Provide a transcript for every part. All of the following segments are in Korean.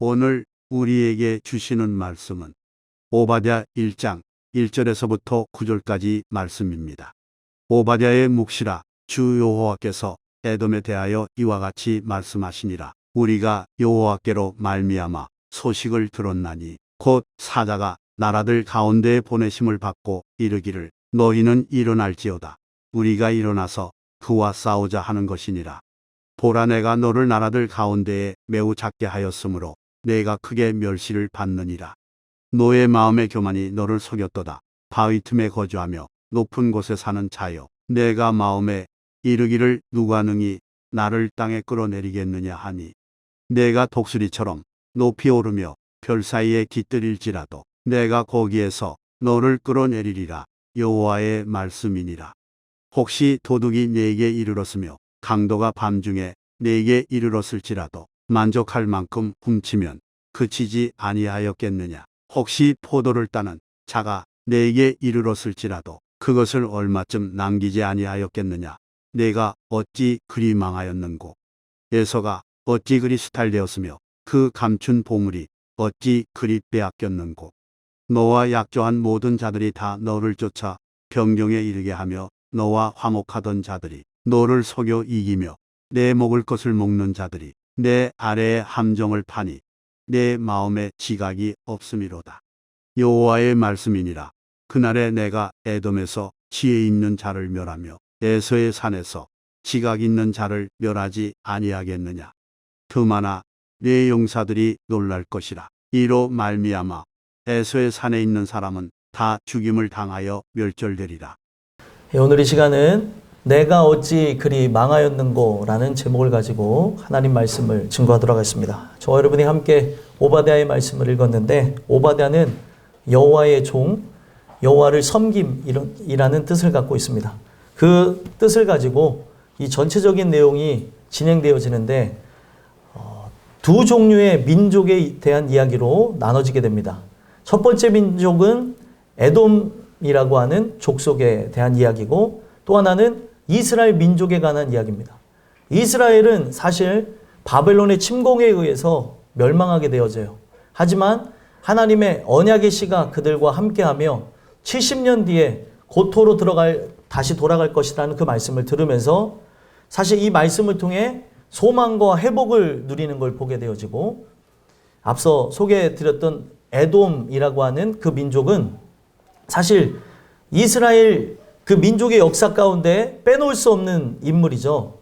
오늘 우리에게 주시는 말씀은 오바댜 1장 1절에서부터 9절까지 말씀입니다. 오바댜의 묵시라. 주 여호와께서 에돔에 대하여 이와 같이 말씀하시니라. 우리가 여호와께로 말미암아 소식을 들었나니 곧 사자가 나라들 가운데에 보내심을 받고 이르기를 너희는 일어날지어다. 우리가 일어나서 그와 싸우자 하는 것이니라. 보라, 내가 너를 나라들 가운데에 매우 작게 하였으므로 내가 크게 멸시를 받느니라. 너의 마음의 교만이 너를 속였도다. 바위 틈에 거주하며 높은 곳에 사는 자여, 내가 마음에 이르기를 누가 능히 나를 땅에 끌어내리겠느냐 하니, 내가 독수리처럼 높이 오르며 별 사이에 깃들일지라도 내가 거기에서 너를 끌어내리리라. 여호와의 말씀이니라. 혹시 도둑이 네게 이르렀으며 강도가 밤중에 네게 이르렀을지라도 만족할 만큼 훔치면 그치지 아니하였겠느냐. 혹시 포도를 따는 자가 네게 이르렀을지라도 그것을 얼마쯤 남기지 아니하였겠느냐. 내가 어찌 그리 망하였는고. 에서가 어찌 그리 수탈되었으며 그 감춘 보물이 어찌 그리 빼앗겼는고. 너와 약조한 모든 자들이 다 너를 쫓아 병경에 이르게 하며 너와 화목하던 자들이 너를 속여 이기며 내 먹을 것을 먹는 자들이 내 아래에 함정을 파니 내 마음에 지각이 없음이로다. 여호와의 말씀이니라. 그날에 내가 에돔에서 지혜 있는 자를 멸하며 에서의 산에서 지각 있는 자를 멸하지 아니하겠느냐. 그마나 내 용사들이 놀랄 것이라. 이로 말미암아 에서의 산에 있는 사람은 다 죽임을 당하여 멸절되리라. 오늘 이 시간은 내가 어찌 그리 망하였는고 라는 제목을 가지고 하나님 말씀을 증거하도록 하겠습니다. 저와 여러분이 함께 오바댜의 말씀을 읽었는데, 오바댜는 여호와의 종, 여호와를 섬김이라는 뜻을 갖고 있습니다. 그 뜻을 가지고 이 전체적인 내용이 진행되어지는데 두 종류의 민족에 대한 이야기로 나눠지게 됩니다. 첫 번째 민족은 에돔이라고 하는 족속에 대한 이야기고, 또 하나는 이스라엘 민족에 관한 이야기입니다. 이스라엘은 사실 바벨론의 침공에 의해서 멸망하게 되어져요. 하지만 하나님의 언약의 씨가 그들과 함께하며 70년 뒤에 고토로 다시 돌아갈 것이라는 그 말씀을 들으면서 사실 이 말씀을 통해 소망과 회복을 누리는 걸 보게 되어지고, 앞서 소개해드렸던 에돔이라고 하는 그 민족은 사실 이스라엘 그 민족의 역사 가운데 빼놓을 수 없는 인물이죠.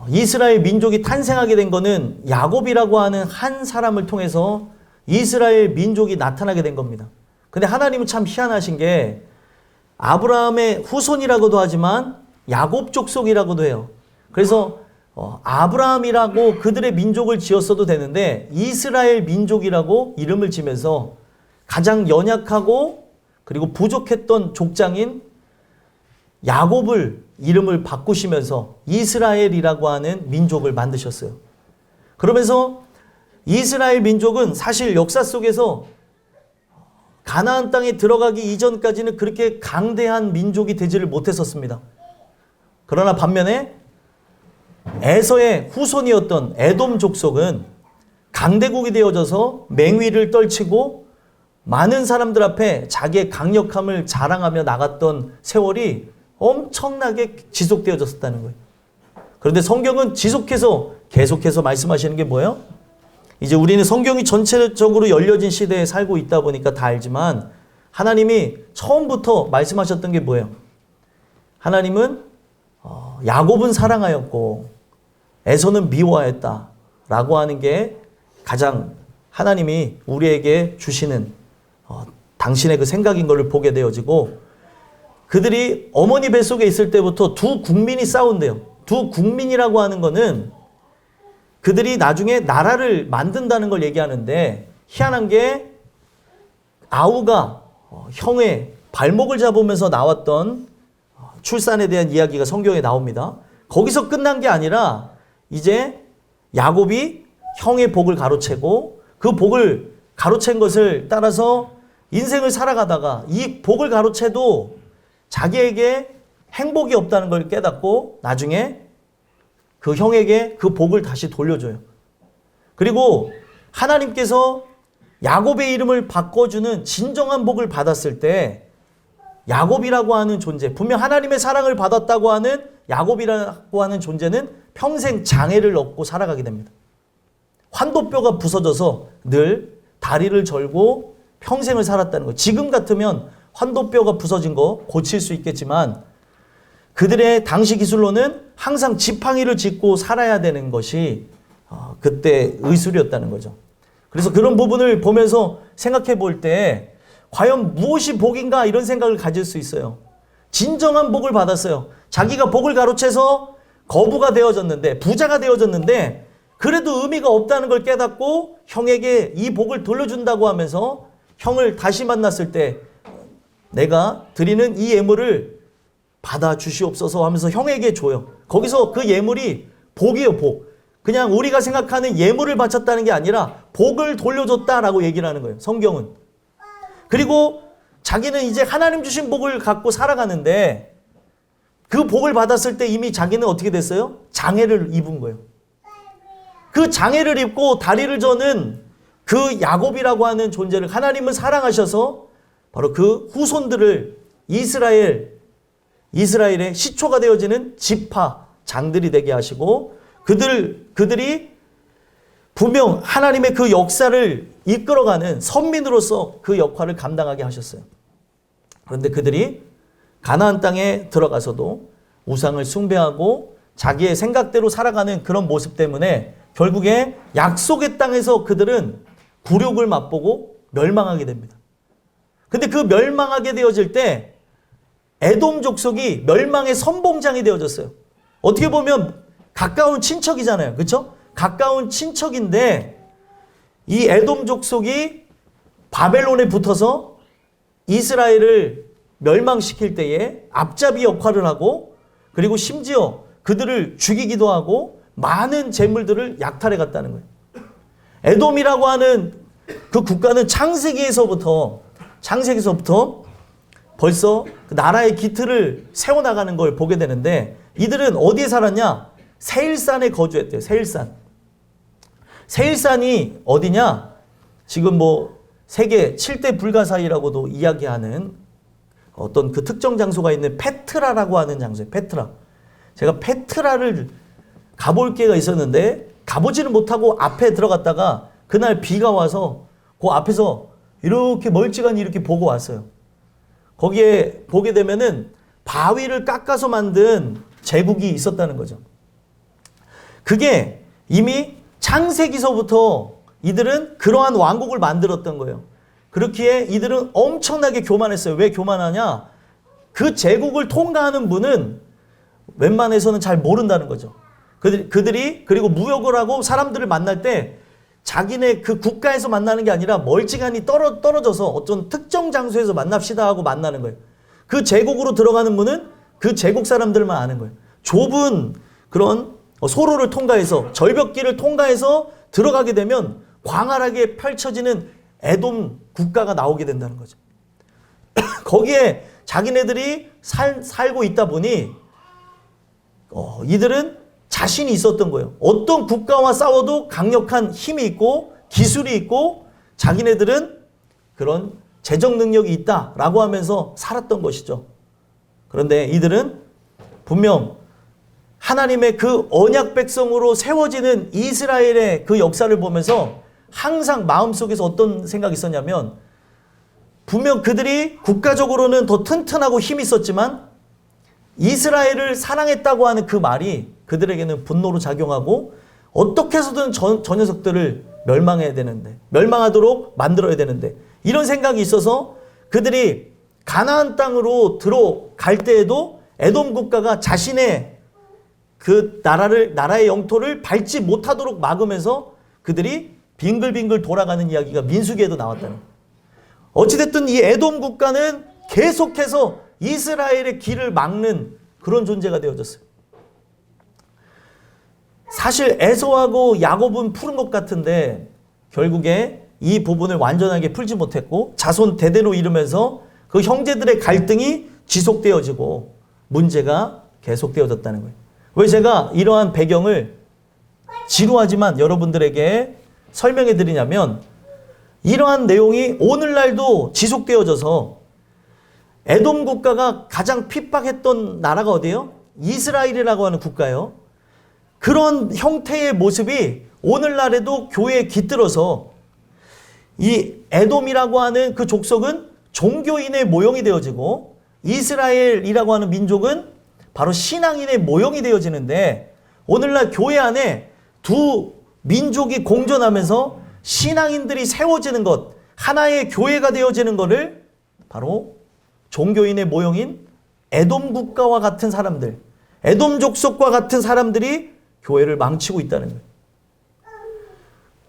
이스라엘 민족이 탄생하게 된 것은 야곱이라고 하는 한 사람을 통해서 이스라엘 민족이 나타나게 된 겁니다. 근데 하나님은 참 희한하신 게 아브라함의 후손이라고도 하지만 야곱 족속이라고도 해요. 그래서 아브라함이라고 그들의 민족을 지었어도 되는데 이스라엘 민족이라고 이름을 지면서 가장 연약하고 그리고 부족했던 족장인 야곱을 이름을 바꾸시면서 이스라엘이라고 하는 민족을 만드셨어요. 그러면서 이스라엘 민족은 사실 역사 속에서 가나안 땅에 들어가기 이전까지는 그렇게 강대한 민족이 되지를 못했었습니다. 그러나 반면에 에서의 후손이었던 에돔 족속은 강대국이 되어져서 맹위를 떨치고 많은 사람들 앞에 자기의 강력함을 자랑하며 나갔던 세월이 엄청나게 지속되어졌다는 거예요. 그런데 성경은 계속해서 말씀하시는 게 뭐예요? 이제 우리는 성경이 전체적으로 열려진 시대에 살고 있다 보니까 다 알지만 하나님이 처음부터 말씀하셨던 게 뭐예요? 하나님은 야곱은 사랑하였고 에서는 미워하였다 라고 하는 게 가장 하나님이 우리에게 주시는 당신의 그 생각인 것을 보게 되어지고, 그들이 어머니 뱃속에 있을 때부터 두 국민이 싸운대요. 두 국민이라고 하는 거는 그들이 나중에 나라를 만든다는 걸 얘기하는데, 희한한 게 아우가 형의 발목을 잡으면서 나왔던 출산에 대한 이야기가 성경에 나옵니다. 거기서 끝난 게 아니라 이제 야곱이 형의 복을 가로채고 그 복을 가로챈 것을 따라서 인생을 살아가다가 이 복을 가로채도 자기에게 행복이 없다는 걸 깨닫고 나중에 그 형에게 그 복을 다시 돌려줘요. 그리고 하나님께서 야곱의 이름을 바꿔주는 진정한 복을 받았을 때 야곱이라고 하는 존재, 분명 하나님의 사랑을 받았다고 하는 야곱이라고 하는 존재는 평생 장애를 얻고 살아가게 됩니다. 환도뼈가 부서져서 늘 다리를 절고 평생을 살았다는 거예요. 지금 같으면 환도뼈가 부서진 거 고칠 수 있겠지만 그들의 당시 기술로는 항상 지팡이를 짚고 살아야 되는 것이 그때 의술이었다는 거죠. 그래서 그런 부분을 보면서 생각해 볼 때 과연 무엇이 복인가 이런 생각을 가질 수 있어요. 진정한 복을 받았어요. 자기가 복을 가로채서 거부가 되어졌는데 부자가 되어졌는데 그래도 의미가 없다는 걸 깨닫고 형에게 이 복을 돌려준다고 하면서 형을 다시 만났을 때 내가 드리는 이 예물을 받아 주시옵소서 하면서 형에게 줘요. 거기서 그 예물이 복이에요, 복. 그냥 우리가 생각하는 예물을 바쳤다는 게 아니라 복을 돌려줬다라고 얘기를 하는 거예요, 성경은. 그리고 자기는 이제 하나님 주신 복을 갖고 살아가는데 그 복을 받았을 때 이미 자기는 어떻게 됐어요? 장애를 입은 거예요. 그 장애를 입고 다리를 저는 그 야곱이라고 하는 존재를 하나님은 사랑하셔서 바로 그 후손들을 이스라엘의 시초가 되어지는 지파 장들이 되게 하시고 그들이 분명 하나님의 그 역사를 이끌어가는 선민으로서 그 역할을 감당하게 하셨어요. 그런데 그들이 가나안 땅에 들어가서도 우상을 숭배하고 자기의 생각대로 살아가는 그런 모습 때문에 결국에 약속의 땅에서 그들은 굴욕을 맛보고 멸망하게 됩니다. 근데 그 멸망하게 되어질 때 에돔 족속이 멸망의 선봉장이 되어졌어요. 어떻게 보면 가까운 친척이잖아요. 그렇죠? 가까운 친척인데 이 에돔 족속이 바벨론에 붙어서 이스라엘을 멸망시킬 때에 앞잡이 역할을 하고 그리고 심지어 그들을 죽이기도 하고 많은 재물들을 약탈해 갔다는 거예요. 에돔이라고 하는 그 국가는 창세기에서부터 벌써 그 나라의 기틀을 세워나가는 걸 보게 되는데 이들은 어디에 살았냐? 세일산에 거주했대요. 세일산이 어디냐? 지금 뭐 세계 7대 불가사의라고도 이야기하는 어떤 그 특정 장소가 있는 페트라라고 하는 장소예요. 페트라. 제가 페트라를 가볼 기회가 있었는데 가보지는 못하고 앞에 들어갔다가 그날 비가 와서 그 앞에서 이렇게 멀찌감히 이렇게 보고 왔어요. 거기에 보게 되면은 바위를 깎아서 만든 제국이 있었다는 거죠. 그게 이미 창세기서부터 이들은 그러한 왕국을 만들었던 거예요. 그렇기에 이들은 엄청나게 교만했어요. 왜 교만하냐? 그 제국을 통과하는 분은 웬만해서는 잘 모른다는 거죠. 그들이 그리고 무역을 하고 사람들을 만날 때 자기네 그 국가에서 만나는 게 아니라 멀찌감히 떨어져서 어떤 특정 장소에서 만납시다 하고 만나는 거예요. 그 제국으로 들어가는 분은 그 제국 사람들만 아는 거예요. 좁은 그런 소로를 통과해서 절벽길을 통과해서 들어가게 되면 광활하게 펼쳐지는 에돔 국가가 나오게 된다는 거죠. 거기에 자기네들이 살고 있다 보니 이들은 자신이 있었던 거예요. 어떤 국가와 싸워도 강력한 힘이 있고 기술이 있고 자기네들은 그런 재정 능력이 있다라고 하면서 살았던 것이죠. 그런데 이들은 분명 하나님의 그 언약 백성으로 세워지는 이스라엘의 그 역사를 보면서 항상 마음속에서 어떤 생각이 있었냐면 분명 그들이 국가적으로는 더 튼튼하고 힘이 있었지만 이스라엘을 사랑했다고 하는 그 말이 그들에게는 분노로 작용하고 어떻게 해서든 저 녀석들을 멸망해야 되는데 멸망하도록 만들어야 되는데 이런 생각이 있어서 그들이 가나안 땅으로 들어갈 때에도 에돔 국가가 자신의 그 나라의 영토를 밟지 못하도록 막으면서 그들이 빙글빙글 돌아가는 이야기가 민수기에도 나왔다는 거예요. 어찌됐든 이 에돔 국가는 계속해서 이스라엘의 길을 막는 그런 존재가 되어졌어요. 사실 에서하고 야곱은 푸른 것 같은데 결국에 이 부분을 완전하게 풀지 못했고 자손 대대로 이르면서 그 형제들의 갈등이 지속되어지고 문제가 계속되어졌다는 거예요. 왜 제가 이러한 배경을 지루하지만 여러분들에게 설명해 드리냐면 이러한 내용이 오늘날도 지속되어져서 에돔 국가가 가장 핍박했던 나라가 어디예요? 이스라엘이라고 하는 국가예요. 그런 형태의 모습이 오늘날에도 교회에 깃들어서 이 에돔이라고 하는 그 족속은 종교인의 모형이 되어지고 이스라엘이라고 하는 민족은 바로 신앙인의 모형이 되어지는데 오늘날 교회 안에 두 민족이 공존하면서 신앙인들이 세워지는 것, 하나의 교회가 되어지는 것을 바로 종교인의 모형인 에돔 국가와 같은 사람들, 에돔 족속과 같은 사람들이 교회를 망치고 있다는 거예요.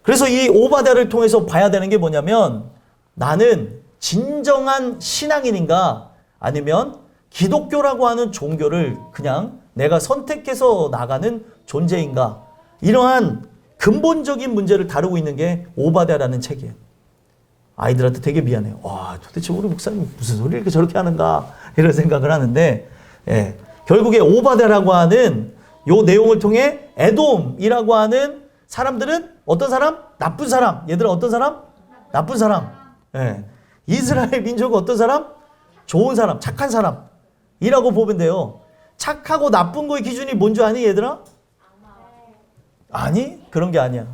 그래서 이 오바댜를 통해서 봐야 되는 게 뭐냐면 나는 진정한 신앙인인가 아니면 기독교라고 하는 종교를 그냥 내가 선택해서 나가는 존재인가 이러한 근본적인 문제를 다루고 있는 게 오바댜라는 책이에요. 아이들한테 되게 미안해요. 와, 도대체 우리 목사님 무슨 소리를 이렇게 저렇게 하는가 이런 생각을 하는데 예, 결국에 오바댜라고 하는 요 내용을 통해 에돔이라고 하는 사람들은 어떤 사람? 나쁜 사람. 얘들은 어떤 사람? 나쁜 사람. 예. 이스라엘 민족은 어떤 사람? 좋은 사람, 착한 사람이라고 보면 돼요. 착하고 나쁜 거의 기준이 뭔지 아니 얘들아? 아니, 그런 게 아니야.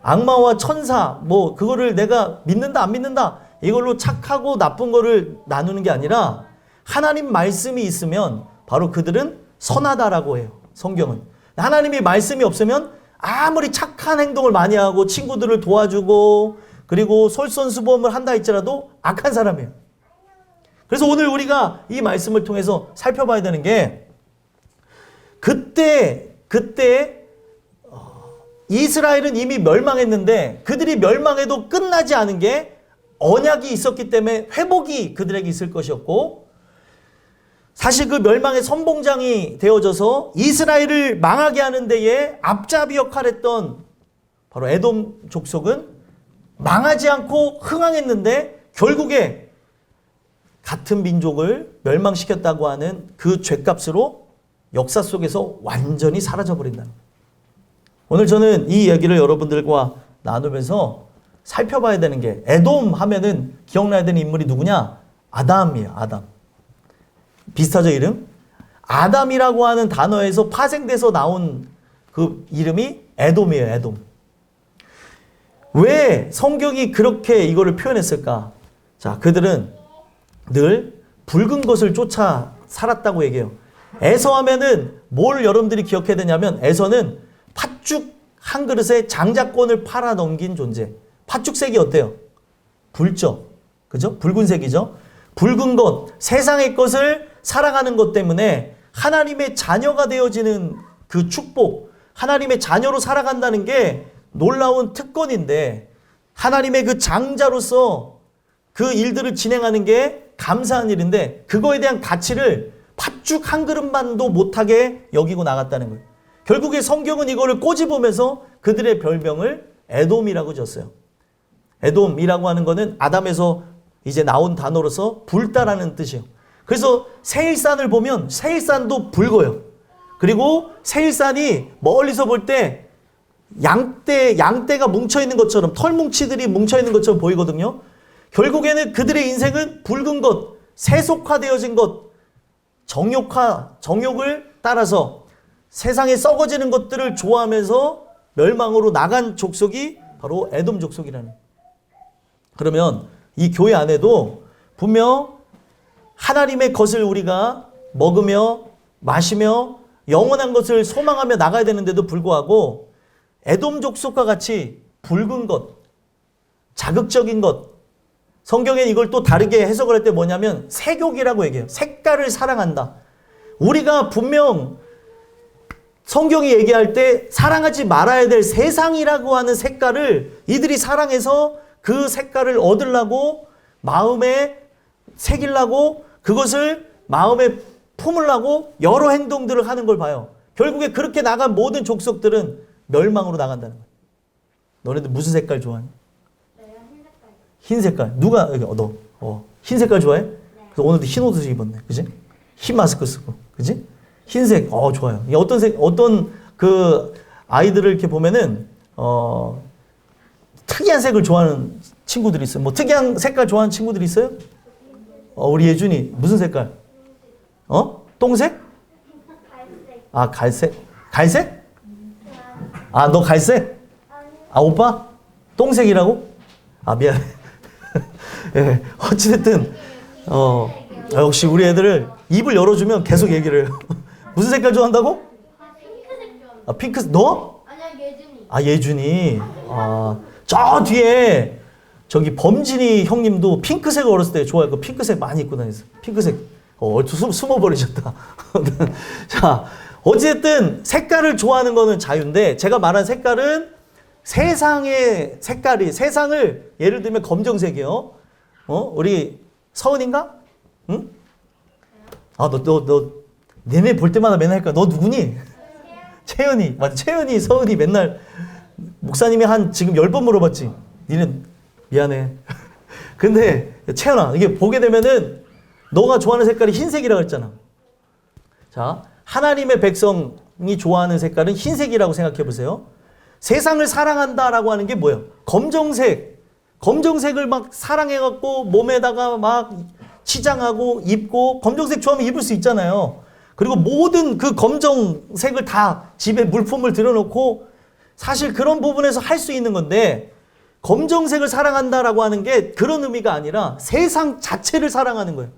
악마와 천사, 뭐 그거를 내가 믿는다 안 믿는다 이걸로 착하고 나쁜 거를 나누는 게 아니라 하나님 말씀이 있으면 바로 그들은 선하다라고 해요. 성경은. 하나님이 말씀이 없으면 아무리 착한 행동을 많이 하고 친구들을 도와주고 그리고 솔선수범을 한다 할지라도 악한 사람이에요. 그래서 오늘 우리가 이 말씀을 통해서 살펴봐야 되는 게 그때 이스라엘은 이미 멸망했는데 그들이 멸망해도 끝나지 않은 게 언약이 있었기 때문에 회복이 그들에게 있을 것이었고 사실 그 멸망의 선봉장이 되어져서 이스라엘을 망하게 하는 데에 앞잡이 역할을 했던 바로 에돔 족속은 망하지 않고 흥황했는데 결국에 같은 민족을 멸망시켰다고 하는 그 죄값으로 역사 속에서 완전히 사라져버린다는 거예요. 오늘 저는 이 이야기를 여러분들과 나누면서 살펴봐야 되는 게 에돔 하면은 기억나야 되는 인물이 누구냐? 아담이에요. 아담. 비슷하죠 이름? 아담이라고 하는 단어에서 파생돼서 나온 그 이름이 에돔이에요. 에돔. 왜 성경이 그렇게 이거를 표현했을까? 자, 그들은 늘 붉은 것을 쫓아 살았다고 얘기해요. 에서 하면은 뭘 여러분들이 기억해야 되냐면 에서는 팥죽 한 그릇에 장자권을 팔아 넘긴 존재. 팥죽색이 어때요? 붉죠? 그죠? 붉은색이죠? 붉은 것, 세상의 것을 살아가는 것 때문에 하나님의 자녀가 되어지는 그 축복, 하나님의 자녀로 살아간다는 게 놀라운 특권인데 하나님의 그 장자로서 그 일들을 진행하는 게 감사한 일인데 그거에 대한 가치를 팥죽 한 그릇만도 못하게 여기고 나갔다는 거예요. 결국에 성경은 이거를 꼬집으면서 그들의 별명을 에돔이라고 졌어요. 에돔이라고 하는 거는 아담에서 이제 나온 단어로서 붉다라는 뜻이에요. 그래서 세일산을 보면 세일산도 붉어요. 그리고 세일산이 멀리서 볼 때 양떼가 뭉쳐있는 것처럼 털뭉치들이 뭉쳐있는 것처럼 보이거든요. 결국에는 그들의 인생은 붉은 것, 세속화되어진 것, 정욕을 따라서 세상에 썩어지는 것들을 좋아하면서 멸망으로 나간 족속이 바로 에돔 족속이라는 거예요. 그러면 이 교회 안에도 분명 하나님의 것을 우리가 먹으며 마시며 영원한 것을 소망하며 나가야 되는데도 불구하고 에돔 족속과 같이 붉은 것, 자극적인 것, 성경에 이걸 또 다르게 해석을 할 때 뭐냐면 색욕이라고 얘기해요. 색깔을 사랑한다. 우리가 분명 성경이 얘기할 때 사랑하지 말아야 될 세상이라고 하는 색깔을 이들이 사랑해서 그 색깔을 얻으려고 마음에 새기려고 그것을 마음에 품으려고 여러 행동들을 하는 걸 봐요. 결국에 그렇게 나간 모든 족속들은 멸망으로 나간다는 거예요. 너네들 무슨 색깔 좋아하니? 흰 색깔. 누가 여기 너 흰 색깔 좋아해? 그래서 오늘도 흰 옷을 입었네. 그지? 흰 마스크 쓰고. 그지? 흰색. 좋아요. 어떤 그 아이들을 이렇게 보면은 특이한 색을 좋아하는 친구들이 있어요. 뭐 특이한 색깔 좋아하는 친구들이 있어요? 우리 예준이 무슨 색깔? 똥색? 아, 갈색? 갈색? 아, 너 갈색? 아, 오빠? 똥색이라고? 아, 미안해. 예, 어찌됐든, 역시 우리 애들을 입을 열어주면 계속 얘기를 해요. 무슨 색깔 좋아한다고? 아, 핑크색, 너? 아니야, 예준이. 아, 예준이. 아, 저 뒤에, 저기 범진이 형님도 핑크색을 어렸을 때 좋아했고, 핑크색 많이 입고 다녔어요. 핑크색. 숨어버리셨다. 자, 어쨌든 색깔을 좋아하는 거는 자유인데, 제가 말한 색깔은 세상의 색깔이, 세상을 예를 들면 검정색이요. 우리 서은인가? 응? 아, 너, 얘네 볼 때마다 맨날 헷갈려. 너 누구니? 채연이. 맞아. 채연이, 서은이 맨날 목사님이 지금 10번 물어봤지. 니는 미안해. 근데 채연아, 이게 보게 되면은 너가 좋아하는 색깔이 흰색이라고 했잖아. 자, 하나님의 백성이 좋아하는 색깔은 흰색이라고 생각해 보세요. 세상을 사랑한다라고 하는 게 뭐예요? 검정색을 막 사랑해갖고 몸에다가 막 치장하고 입고, 검정색 좋아하면 입을 수 있잖아요. 그리고 모든 그 검정색을 다 집에 물품을 들여놓고 사실 그런 부분에서 할 수 있는 건데, 검정색을 사랑한다라고 하는 게 그런 의미가 아니라 세상 자체를 사랑하는 거예요.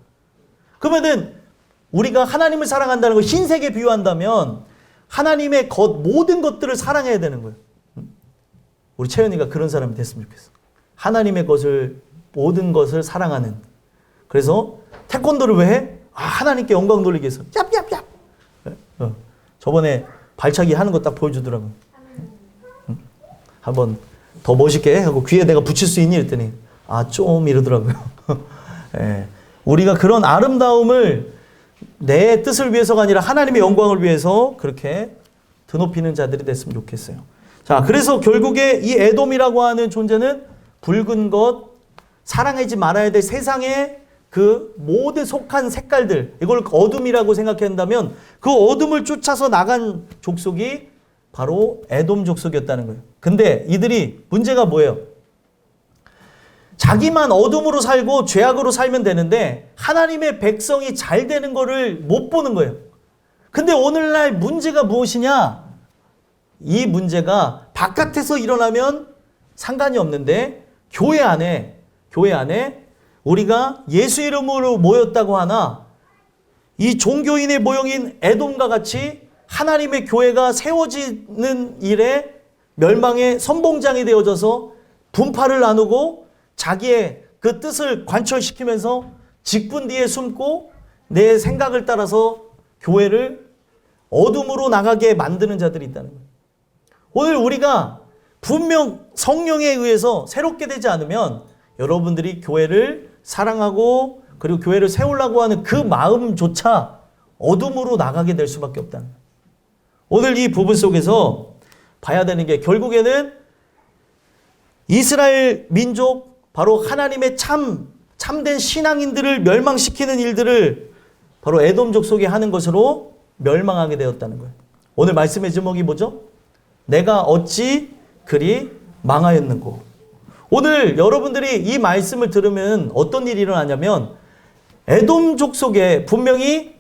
그러면은 우리가 하나님을 사랑한다는 걸 흰색에 비유한다면 하나님의 모든 것들을 사랑해야 되는 거예요. 우리 채연이가 그런 사람이 됐으면 좋겠어. 하나님의 모든 것을 사랑하는. 그래서 태권도를 왜 해? 하나님께 영광 돌리기 위해서. 얍얍얍. 저번에 발차기 하는 거 딱 보여주더라고요. 한번 더 멋있게 하고 귀에 내가 붙일 수 있니? 이랬더니 좀 이러더라고요. 예. 우리가 그런 아름다움을 내 뜻을 위해서가 아니라 하나님의 영광을 위해서 그렇게 드높이는 자들이 됐으면 좋겠어요. 자, 그래서 결국에 이 에돔이라고 하는 존재는 붉은 것, 사랑하지 말아야 될 세상의 그 모든 속한 색깔들, 이걸 어둠이라고 생각한다면 그 어둠을 쫓아서 나간 족속이 바로 에돔 족속이었다는 거예요. 근데 이들이 문제가 뭐예요? 자기만 어둠으로 살고 죄악으로 살면 되는데 하나님의 백성이 잘 되는 거를 못 보는 거예요. 근데 오늘날 문제가 무엇이냐? 이 문제가 바깥에서 일어나면 상관이 없는데 교회 안에 우리가 예수 이름으로 모였다고 하나 이 종교인의 모형인 에돔과 같이 하나님의 교회가 세워지는 일에 멸망의 선봉장이 되어져서 분파를 나누고 자기의 그 뜻을 관철시키면서 직분 뒤에 숨고 내 생각을 따라서 교회를 어둠으로 나가게 만드는 자들이 있다는 거예요. 오늘 우리가 분명 성령에 의해서 새롭게 되지 않으면 여러분들이 교회를 사랑하고 그리고 교회를 세우려고 하는 그 마음조차 어둠으로 나가게 될 수밖에 없다는 거예요. 오늘 이 부분 속에서 봐야 되는 게 결국에는 이스라엘 민족, 바로 하나님의 참된 신앙인들을 멸망시키는 일들을 바로 에돔 족속이 하는 것으로 멸망하게 되었다는 거예요. 오늘 말씀의 제목이 뭐죠? 내가 어찌 그리 망하였는고. 오늘 여러분들이 이 말씀을 들으면 어떤 일이 일어나냐면 에돔 족속에 분명히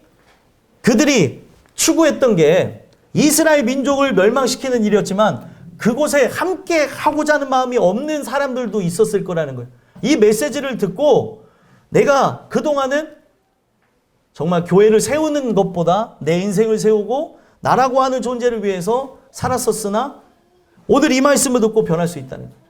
그들이 추구했던 게 이스라엘 민족을 멸망시키는 일이었지만 그곳에 함께 하고자 하는 마음이 없는 사람들도 있었을 거라는 거예요. 이 메시지를 듣고 내가 그동안은 정말 교회를 세우는 것보다 내 인생을 세우고 나라고 하는 존재를 위해서 살았었으나 오늘 이 말씀을 듣고 변할 수 있다는 거예요.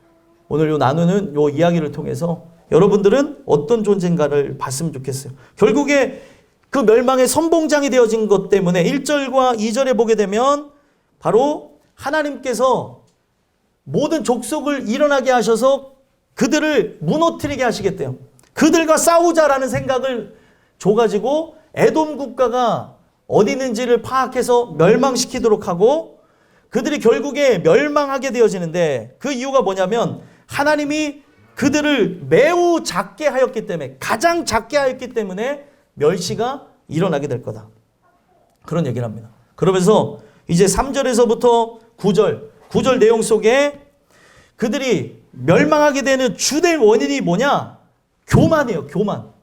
오늘 나누는 이야기를 통해서 여러분들은 어떤 존재인가를 봤으면 좋겠어요. 결국에 그 멸망의 선봉장이 되어진 것 때문에 1절과 2절에 보게 되면 바로 하나님께서 모든 족속을 일어나게 하셔서 그들을 무너뜨리게 하시겠대요. 그들과 싸우자라는 생각을 줘가지고 에돔 국가가 어디 있는지를 파악해서 멸망시키도록 하고 그들이 결국에 멸망하게 되어지는데 그 이유가 뭐냐면 하나님이 그들을 매우 작게 하였기 때문에 가장 작게 하였기 때문에 멸시가 일어나게 될 거다. 그런 얘기를 합니다. 그러면서 이제 3절에서부터 9절 내용 속에 그들이 멸망하게 되는 주된 원인이 뭐냐? 교만이에요. 교만.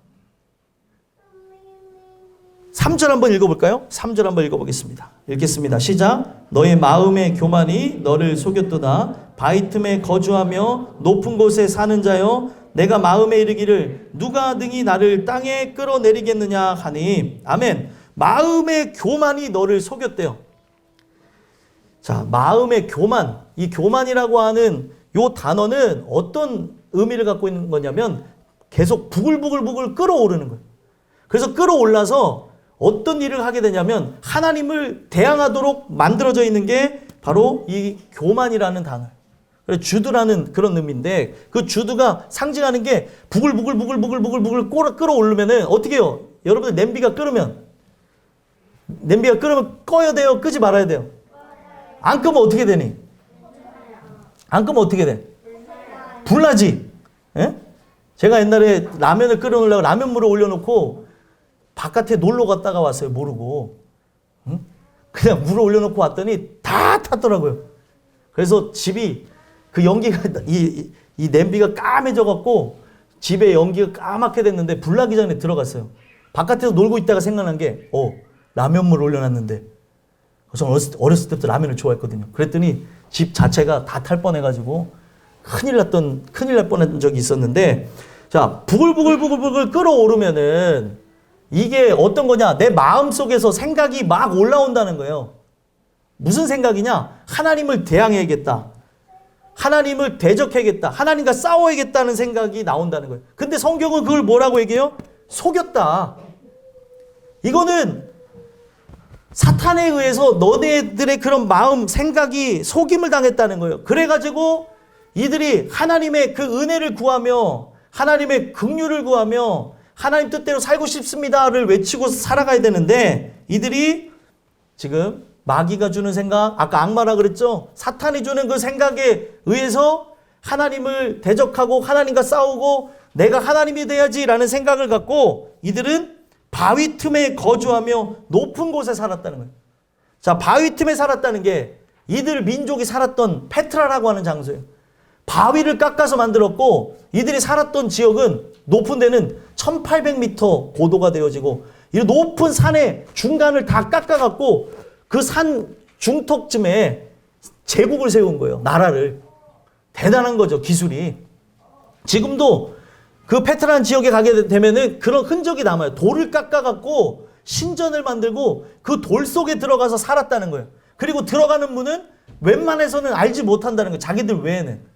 3절 한번 읽어볼까요? 3절 한번 읽어보겠습니다. 읽겠습니다. 시작. 너의 마음의 교만이 너를 속였도다. 바위 틈에 거주하며 높은 곳에 사는 자여, 내가 마음에 이르기를 누가 능히 나를 땅에 끌어내리겠느냐 하니. 아멘. 마음의 교만이 너를 속였대요. 자, 마음의 교만. 이 교만이라고 하는 요 단어는 어떤 의미를 갖고 있는 거냐면 계속 부글부글 끓어오르는 거예요. 그래서 끌어올라서 어떤 일을 하게 되냐면 하나님을 대항하도록 만들어져 있는 게 바로 이 교만이라는 단어. 주드라는 그런 의미인데, 그 주드가 상징하는 게 부글부글 끓어오르면은 어떻게 해요? 여러분들 냄비가 끓으면 꺼야 돼요? 끄지 말아야 돼요? 안 끄면 어떻게 되니? 안 끄면 어떻게 돼? 불나지. 예? 제가 옛날에 라면을 끓여놓으려고 라면물을 올려놓고 바깥에 놀러 갔다가 왔어요. 모르고. 응? 그냥 물을 올려놓고 왔더니 다 탔더라고요. 그래서 집이 그 연기가 이 냄비가 까매져 갖고 집에 연기가 까맣게 됐는데 불나기 전에 들어갔어요. 바깥에서 놀고 있다가 생각난 게 라면물 올려놨는데, 저는 어렸을 때부터 라면을 좋아했거든요. 그랬더니 집 자체가 다 탈 뻔해가지고 큰일 날 뻔한 적이 있었는데, 자, 부글부글 끓어오르면은 이게 어떤 거냐? 내 마음 속에서 생각이 막 올라온다는 거예요. 무슨 생각이냐? 하나님을 대항해야겠다. 하나님을 대적해야겠다. 하나님과 싸워야겠다는 생각이 나온다는 거예요. 근데 성경은 그걸 뭐라고 얘기해요? 속였다. 이거는 사탄에 의해서 너네들의 그런 마음, 생각이 속임을 당했다는 거예요. 그래가지고 이들이 하나님의 그 은혜를 구하며 하나님의 긍휼을 구하며 하나님 뜻대로 살고 싶습니다를 외치고 살아가야 되는데, 이들이 지금 마귀가 주는 생각, 아까 악마라 그랬죠? 사탄이 주는 그 생각에 의해서 하나님을 대적하고 하나님과 싸우고 내가 하나님이 돼야지라는 생각을 갖고 이들은 바위 틈에 거주하며 높은 곳에 살았다는 거예요. 자, 바위 틈에 살았다는 게 이들 민족이 살았던 페트라라고 하는 장소예요. 바위를 깎아서 만들었고, 이들이 살았던 지역은 높은 데는 1800m 고도가 되어지고, 이 높은 산의 중간을 다 깎아갖고 그 산 중턱쯤에 제국을 세운 거예요. 나라를. 대단한 거죠, 기술이. 지금도 그 페트라는 지역에 가게 되면은 그런 흔적이 남아요. 돌을 깎아갖고 신전을 만들고 그 돌 속에 들어가서 살았다는 거예요. 그리고 들어가는 문은 웬만해서는 알지 못한다는 거예요. 자기들 외에는.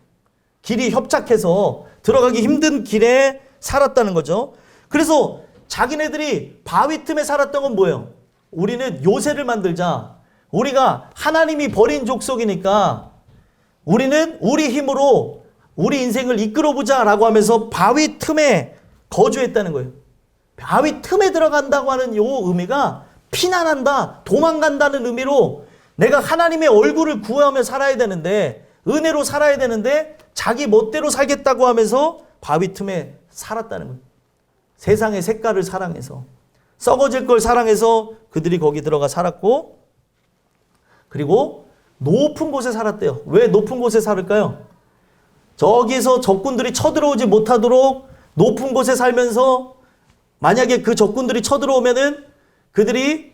길이 협착해서 들어가기 힘든 길에 살았다는 거죠. 그래서 자기네들이 바위 틈에 살았던 건 뭐예요? 우리는 요새를 만들자. 우리가 하나님이 버린 족속이니까 우리는 우리 힘으로 우리 인생을 이끌어보자 라고 하면서 바위 틈에 거주했다는 거예요. 바위 틈에 들어간다고 하는 요 의미가 피난한다, 도망간다는 의미로 내가 하나님의 얼굴을 구하며 살아야 되는데, 은혜로 살아야 되는데 자기 멋대로 살겠다고 하면서 바위 틈에 살았다는 거예요. 세상의 색깔을 사랑해서, 썩어질 걸 사랑해서 그들이 거기 들어가 살았고, 그리고 높은 곳에 살았대요. 왜 높은 곳에 살을까요? 저기서 적군들이 쳐들어오지 못하도록 높은 곳에 살면서, 만약에 그 적군들이 쳐들어오면은 그들이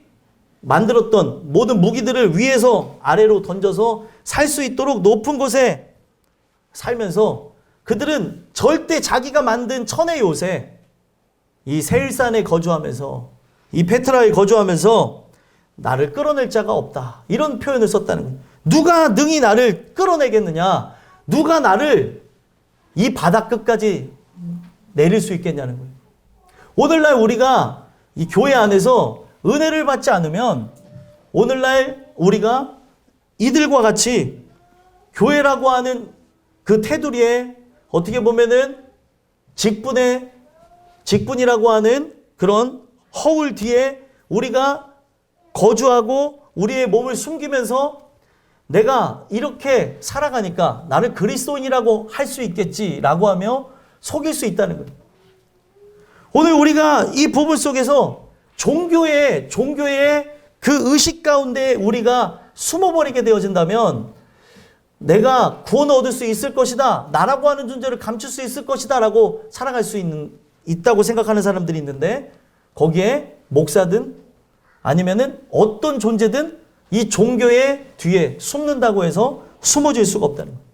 만들었던 모든 무기들을 위에서 아래로 던져서 살 수 있도록 높은 곳에 살면서, 그들은 절대 자기가 만든 천의 요새, 이 세일산에 거주하면서, 이 페트라에 거주하면서 나를 끌어낼 자가 없다, 이런 표현을 썼다는 거예요. 누가 능히 나를 끌어내겠느냐? 누가 나를 이 바닥 끝까지 내릴 수 있겠냐는 거예요. 오늘날 우리가 이 교회 안에서 은혜를 받지 않으면, 오늘날 우리가 이들과 같이 교회라고 하는 그 테두리에 어떻게 보면은 직분이라고 하는 그런 허울 뒤에 우리가 거주하고 우리의 몸을 숨기면서 내가 이렇게 살아가니까 나를 그리스도인이라고 할 수 있겠지라고 하며 속일 수 있다는 거예요. 오늘 우리가 이 부분 속에서 종교의 그 의식 가운데 우리가 숨어버리게 되어진다면 내가 구원을 얻을 수 있을 것이다. 나라고 하는 존재를 감출 수 있을 것이다. 라고 살아갈 수 있다고 생각하는 사람들이 있는데 거기에 목사든 아니면은 어떤 존재든 이 종교의 뒤에 숨는다고 해서 숨어질 수가 없다는 거예요.